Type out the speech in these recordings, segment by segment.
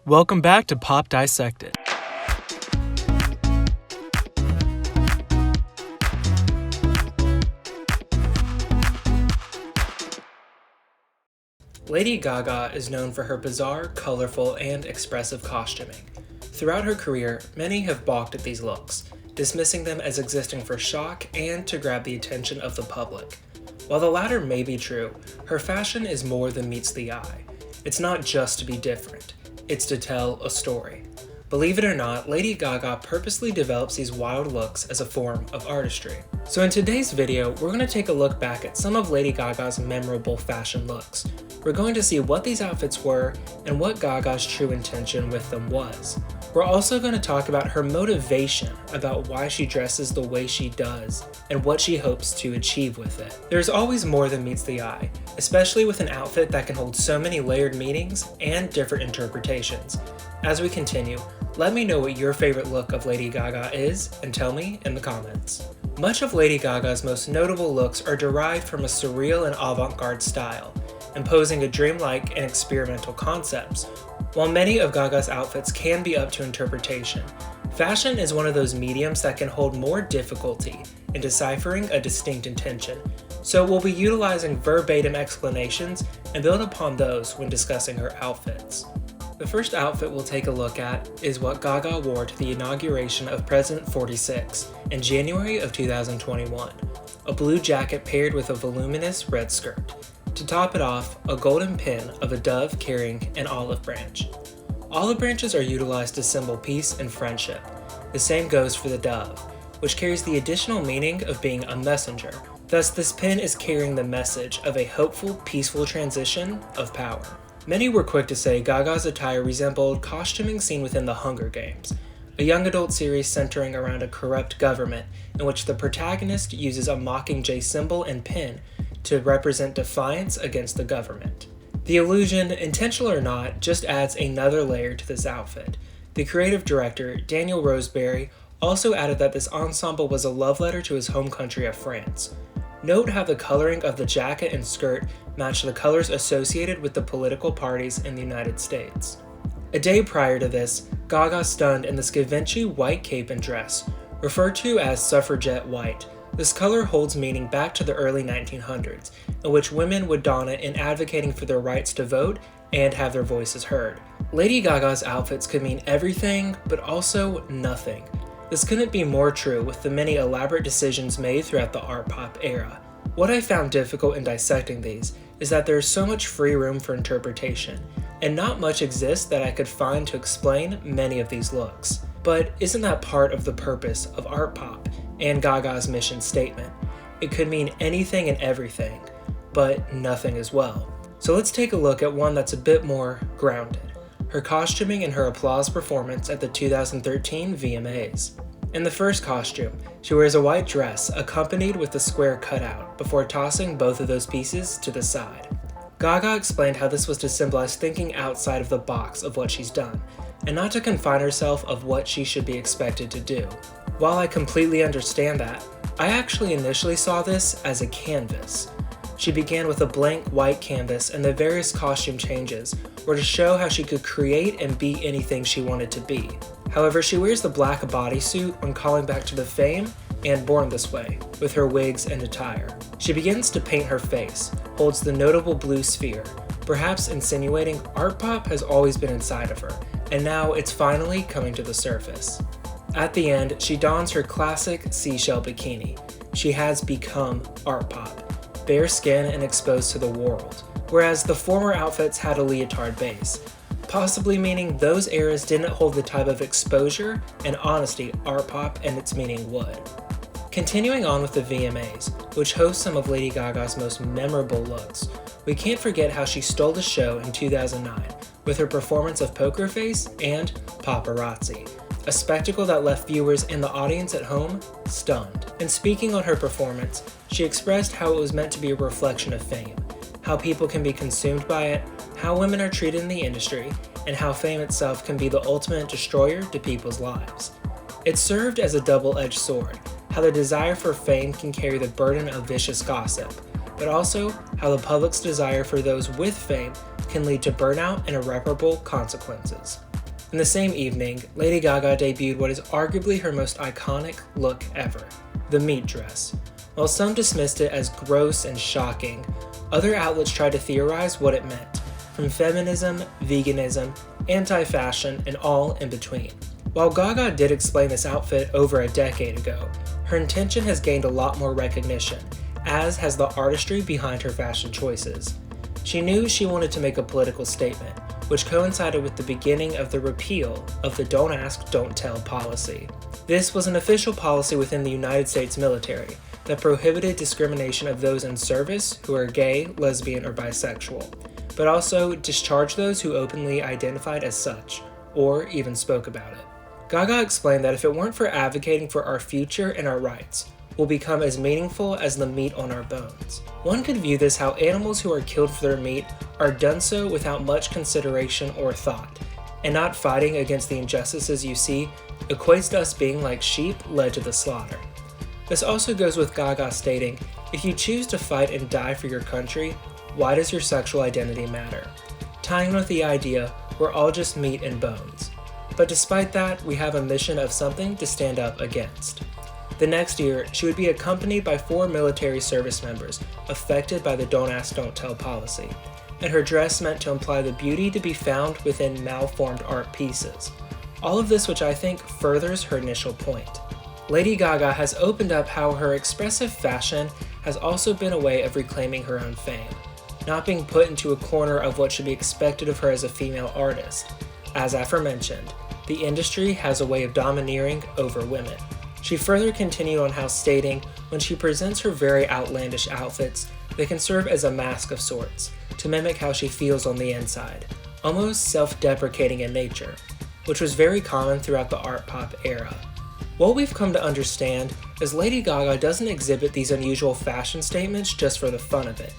Welcome back to Pop Dissected. Lady Gaga is known for her bizarre, colorful, and expressive costuming. Throughout her career, many have balked at these looks, dismissing them as existing for shock and to grab the attention of the public. While the latter may be true, her fashion is more than meets the eye. It's not just to be different, it's to tell a story. Believe it or not, Lady Gaga purposely develops these wild looks as a form of artistry. So in today's video, we're going to take a look back at some of Lady Gaga's memorable fashion looks. We're going to see what these outfits were and what Gaga's true intention with them was. We're also going to talk about her motivation about why she dresses the way she does and what she hopes to achieve with it. There's always more than meets the eye, especially with an outfit that can hold so many layered meanings and different interpretations. As we continue, let me know what your favorite look of Lady Gaga is and tell me in the comments. Much of Lady Gaga's most notable looks are derived from a surreal and avant-garde style, imposing a dreamlike and experimental concepts. While many of Gaga's outfits can be up to interpretation, fashion is one of those mediums that can hold more difficulty in deciphering a distinct intention, so we'll be utilizing verbatim explanations and build upon those when discussing her outfits. The first outfit we'll take a look at is what Gaga wore to the inauguration of President 46 in January of 2021, a blue jacket paired with a voluminous red skirt. To top it off, a golden pin of a dove carrying an olive branch. Olive branches are utilized to symbol peace and friendship. The same goes for the dove, which carries the additional meaning of being a messenger. Thus, this pin is carrying the message of a hopeful, peaceful transition of power. Many were quick to say Gaga's attire resembled costuming seen within The Hunger Games, a young adult series centering around a corrupt government in which the protagonist uses a Mockingjay symbol and pin to represent defiance against the government. The illusion, intentional or not, just adds another layer to this outfit. The creative director, Daniel Roseberry, also added that this ensemble was a love letter to his home country of France. Note how the coloring of the jacket and skirt match the colors associated with the political parties in the United States. A day prior to this, Gaga stunned in this Givenchy white cape and dress, referred to as suffragette white. This color holds meaning back to the early 1900s, in which women would don it in advocating for their rights to vote and have their voices heard. Lady Gaga's outfits could mean everything, but also nothing. This couldn't be more true with the many elaborate decisions made throughout the art pop era. What I found difficult in dissecting these is that there is so much free room for interpretation, and not much exists that I could find to explain many of these looks. But isn't that part of the purpose of art pop and Gaga's mission statement? It could mean anything and everything, but nothing as well. So let's take a look at one that's a bit more grounded. Her costuming and her applause performance at the 2013 VMAs. In the first costume, she wears a white dress accompanied with a square cutout before tossing both of those pieces to the side. Gaga explained how this was to symbolize thinking outside of the box of what she's done, and not to confine herself of what she should be expected to do. While I completely understand that, I actually initially saw this as a canvas. She began with a blank white canvas, and the various costume changes were to show how she could create and be anything she wanted to be. However, she wears the black bodysuit when calling back to the fame and Born This Way, with her wigs and attire. She begins to paint her face, holds the notable blue sphere, perhaps insinuating art pop has always been inside of her, and now it's finally coming to the surface. At the end, she dons her classic seashell bikini. She has become art pop, bare skin and exposed to the world, whereas the former outfits had a leotard base, possibly meaning those eras didn't hold the type of exposure and honesty art pop and its meaning would. Continuing on with the VMAs, which host some of Lady Gaga's most memorable looks, we can't forget how she stole the show in 2009 with her performance of Poker Face and Paparazzi, a spectacle that left viewers and the audience at home stunned. And speaking on her performance, she expressed how it was meant to be a reflection of fame, how people can be consumed by it, how women are treated in the industry, and how fame itself can be the ultimate destroyer to people's lives. It served as a double-edged sword, how the desire for fame can carry the burden of vicious gossip, but also how the public's desire for those with fame can lead to burnout and irreparable consequences. In the same evening, Lady Gaga debuted what is arguably her most iconic look ever, the meat dress. While some dismissed it as gross and shocking, other outlets tried to theorize what it meant, from feminism, veganism, anti-fashion, and all in between. While Gaga did explain this outfit over a decade ago, her intention has gained a lot more recognition, as has the artistry behind her fashion choices. She knew she wanted to make a political statement, which coincided with the beginning of the repeal of the Don't Ask, Don't Tell policy. This was an official policy within the United States military that prohibited discrimination of those in service who are gay, lesbian, or bisexual, but also discharged those who openly identified as such, or even spoke about it. Gaga explained that if it weren't for advocating for our future and our rights, will become as meaningful as the meat on our bones. One could view this how animals who are killed for their meat are done so without much consideration or thought, and not fighting against the injustices you see equates to us being like sheep led to the slaughter. This also goes with Gaga stating, if you choose to fight and die for your country, why does your sexual identity matter? Tying with the idea, we're all just meat and bones. But despite that, we have a mission of something to stand up against. The next year, she would be accompanied by 4 military service members affected by the Don't Ask, Don't Tell policy, and her dress meant to imply the beauty to be found within malformed art pieces. All of this which I think furthers her initial point. Lady Gaga has opened up how her expressive fashion has also been a way of reclaiming her own fame, not being put into a corner of what should be expected of her as a female artist. As aforementioned, the industry has a way of domineering over women. She further continued on how stating, when she presents her very outlandish outfits, they can serve as a mask of sorts, to mimic how she feels on the inside, almost self-deprecating in nature, which was very common throughout the art pop era. What we've come to understand is Lady Gaga doesn't exhibit these unusual fashion statements just for the fun of it.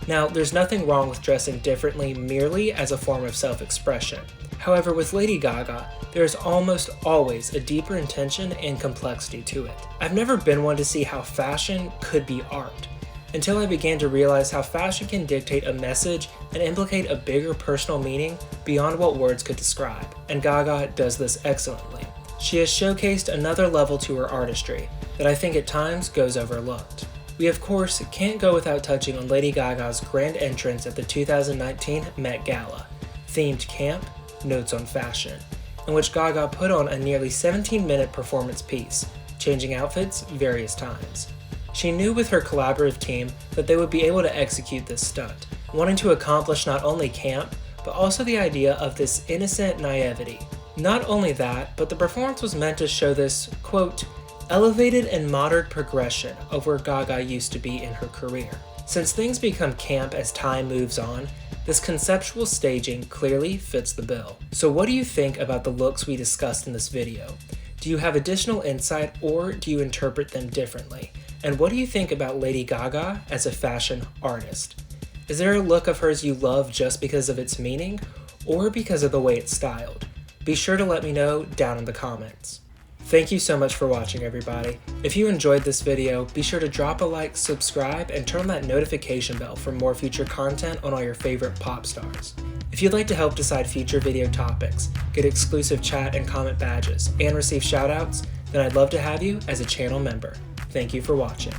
Now, there's nothing wrong with dressing differently merely as a form of self-expression. However, with Lady Gaga, there is almost always a deeper intention and complexity to it. I've never been one to see how fashion could be art, until I began to realize how fashion can dictate a message and implicate a bigger personal meaning beyond what words could describe, and Gaga does this excellently. She has showcased another level to her artistry that I think at times goes overlooked. We of course can't go without touching on Lady Gaga's grand entrance at the 2019 Met Gala, themed Camp, Notes on Fashion, in which Gaga put on a nearly 17-minute performance piece, changing outfits various times. She knew with her collaborative team that they would be able to execute this stunt, wanting to accomplish not only camp, but also the idea of this innocent naivety. Not only that, but the performance was meant to show this, quote, elevated and modern progression of where Gaga used to be in her career. Since things become camp as time moves on, this conceptual staging clearly fits the bill. So what do you think about the looks we discussed in this video? Do you have additional insight or do you interpret them differently? And what do you think about Lady Gaga as a fashion artist? Is there a look of hers you love just because of its meaning or because of the way it's styled? Be sure to let me know down in the comments. Thank you so much for watching, everybody. If you enjoyed this video, be sure to drop a like, subscribe, and turn on that notification bell for more future content on all your favorite pop stars. If you'd like to help decide future video topics, get exclusive chat and comment badges, and receive shoutouts, then I'd love to have you as a channel member. Thank you for watching.